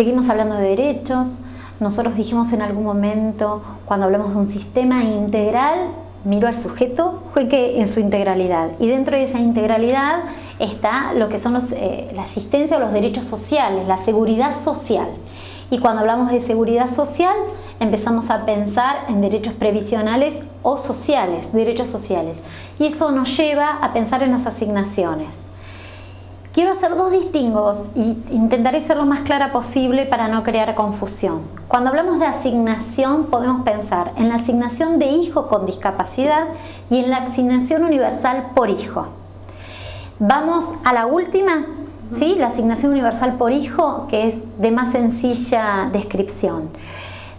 Seguimos hablando de derechos. Nosotros dijimos en algún momento, cuando hablamos de un sistema integral, miro al sujeto en su integralidad. Y dentro de esa integralidad está lo que son la asistencia a los derechos sociales, la seguridad social. Y cuando hablamos de seguridad social, empezamos a pensar en derechos previsionales o sociales, derechos sociales. Y eso nos lleva a pensar en las asignaciones. Quiero hacer dos distingos y intentaré ser lo más clara posible para no crear confusión. Cuando hablamos de asignación, podemos pensar en la asignación de hijo con discapacidad y en la asignación universal por hijo. Vamos a la última, ¿sí? La asignación universal por hijo, que es de más sencilla descripción.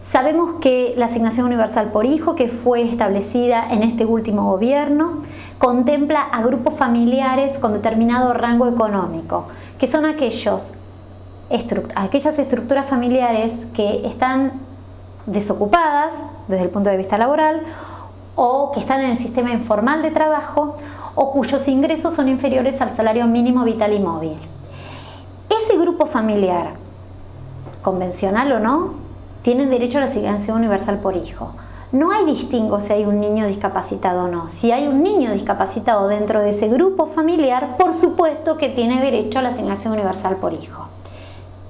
Sabemos que la asignación universal por hijo, que fue establecida en este último gobierno, contempla a grupos familiares con determinado rango económico, que son aquellas estructuras familiares que están desocupadas desde el punto de vista laboral o que están en el sistema informal de trabajo o cuyos ingresos son inferiores al salario mínimo vital y móvil. Ese grupo familiar, convencional o no, tienen derecho a la asignación universal por hijo. No hay distingo si hay un niño discapacitado o no. Si hay un niño discapacitado dentro de ese grupo familiar, por supuesto que tiene derecho a la asignación universal por hijo.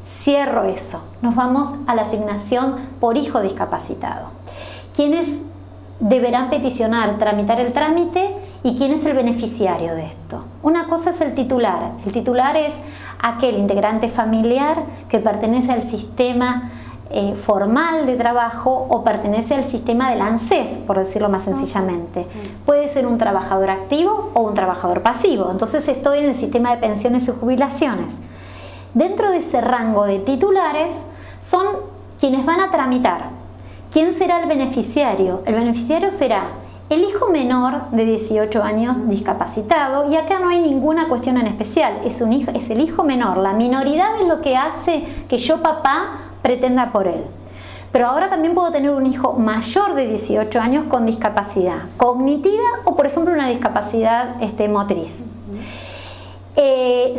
Cierro eso. Nos vamos a la asignación por hijo discapacitado. ¿Quiénes deberán peticionar, tramitar el trámite y quién es el beneficiario de esto? Una cosa es el titular. El titular es aquel integrante familiar que pertenece al sistema formal de trabajo o pertenece al sistema del ANSES, por decirlo más sencillamente. Puede ser un trabajador activo o un trabajador pasivo. Entonces estoy en el sistema de pensiones y jubilaciones. Dentro de ese rango de titulares son quienes van a tramitar. ¿Quién será el beneficiario? El beneficiario será el hijo menor de 18 años discapacitado, y acá no hay ninguna cuestión en especial, es el hijo menor. La minoridad es lo que hace que yo, papá, pretenda por él. Pero ahora también puedo tener un hijo mayor de 18 años con discapacidad cognitiva o, por ejemplo, una discapacidad motriz.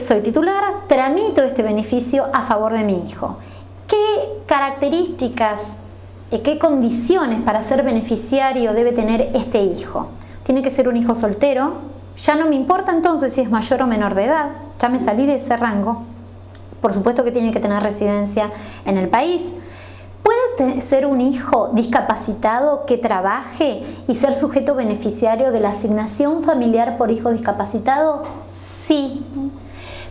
Soy titular, tramito este beneficio a favor de mi hijo. ¿Qué características, qué condiciones para ser beneficiario debe tener este hijo? Tiene que ser un hijo soltero. Ya no me importa entonces si es mayor o menor de edad, ya me salí de ese rango. Por supuesto que tiene que tener residencia en el país. ¿Puede ser un hijo discapacitado que trabaje y ser sujeto beneficiario de la asignación familiar por hijo discapacitado? Sí.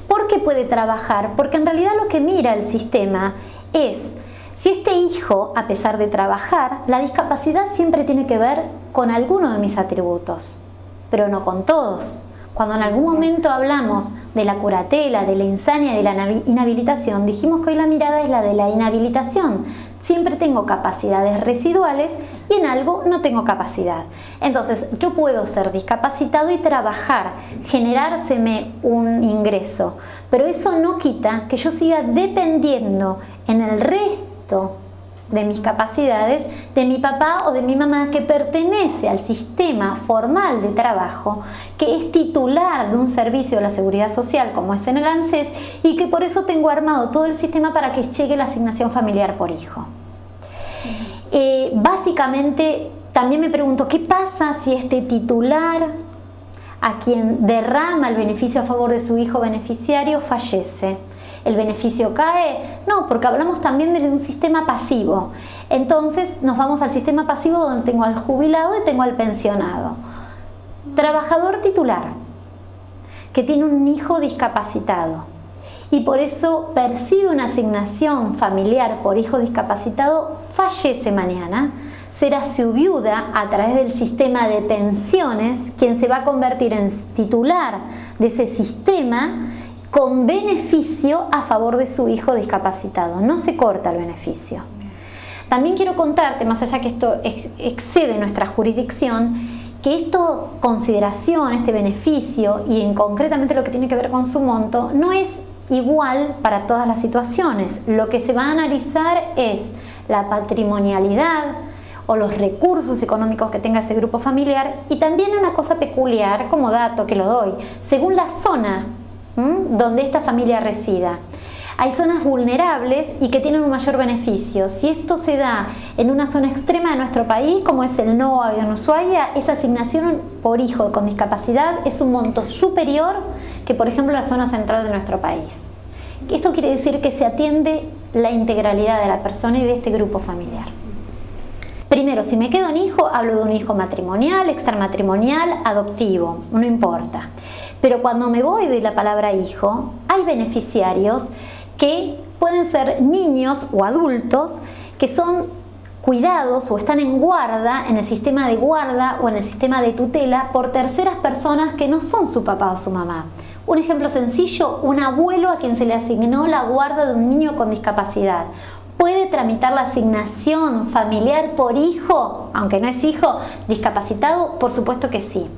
¿Por qué puede trabajar? Porque en realidad lo que mira el sistema es si este hijo, a pesar de trabajar, la discapacidad siempre tiene que ver con alguno de mis atributos, pero no con todos. Cuando en algún momento hablamos de la curatela, de la insania y de la inhabilitación, dijimos que hoy la mirada es la de la inhabilitación. Siempre tengo capacidades residuales y en algo no tengo capacidad. Entonces yo puedo ser discapacitado y trabajar, generárseme un ingreso, pero eso no quita que yo siga dependiendo en el resto de mis capacidades de mi papá o de mi mamá, que pertenece al sistema formal de trabajo, que es titular de un servicio de la seguridad social como es en el ANSES, y que por eso tengo armado todo el sistema para que llegue la asignación familiar por hijo. Básicamente también me pregunto, ¿qué pasa si este titular, a quien derrama el beneficio a favor de su hijo beneficiario, fallece? ¿El beneficio cae? No, porque hablamos también de un sistema pasivo. Entonces nos vamos al sistema pasivo, donde tengo al jubilado y tengo al pensionado. Trabajador titular que tiene un hijo discapacitado y por eso percibe una asignación familiar por hijo discapacitado, fallece mañana, será su viuda a través del sistema de pensiones quien se va a convertir en titular de ese sistema con beneficio a favor de su hijo discapacitado. No se corta el beneficio. También quiero contarte, más allá que esto excede nuestra jurisdicción, que esta consideración, este beneficio, y en concretamente lo que tiene que ver con su monto, no es igual para todas las situaciones. Lo que se va a analizar es la patrimonialidad o los recursos económicos que tenga ese grupo familiar, y también una cosa peculiar como dato que lo doy, según la zona donde esta familia resida. Hay zonas vulnerables y que tienen un mayor beneficio. Si esto se da en una zona extrema de nuestro país, como es el NOA y en Ushuaia, esa asignación por hijo con discapacidad es un monto superior que, por ejemplo, la zona central de nuestro país. Esto quiere decir que se atiende la integralidad de la persona y de este grupo familiar. Primero, si me quedo en hijo, hablo de un hijo matrimonial, extramatrimonial, adoptivo, no importa. Pero cuando me voy de la palabra hijo, hay beneficiarios que pueden ser niños o adultos que son cuidados o están en guarda, en el sistema de guarda o en el sistema de tutela por terceras personas que no son su papá o su mamá. Un ejemplo sencillo, un abuelo a quien se le asignó la guarda de un niño con discapacidad. ¿Puede tramitar la asignación familiar por hijo, aunque no es hijo, discapacitado? Por supuesto que sí.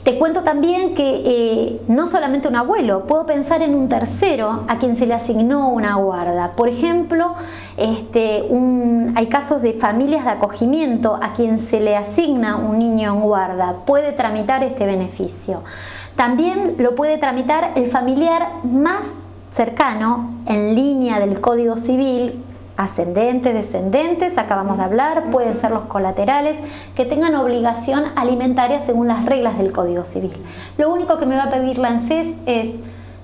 Te cuento también que no solamente un abuelo, puedo pensar en un tercero a quien se le asignó una guarda. Por ejemplo, hay casos de familias de acogimiento a quien se le asigna un niño en guarda. Puede tramitar este beneficio. También lo puede tramitar el familiar más cercano en línea del Código Civil, ascendentes, descendentes, acabamos de hablar, pueden ser los colaterales, que tengan obligación alimentaria según las reglas del Código Civil. Lo único que me va a pedir la ANSES es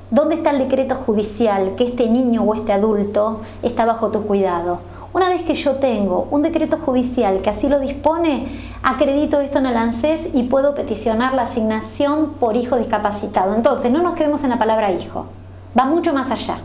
¿dónde está el decreto judicial que este niño o este adulto está bajo tu cuidado? Una vez que yo tengo un decreto judicial que así lo dispone, acredito esto en el ANSES y puedo peticionar la asignación por hijo discapacitado. Entonces, no nos quedemos en la palabra hijo, va mucho más allá.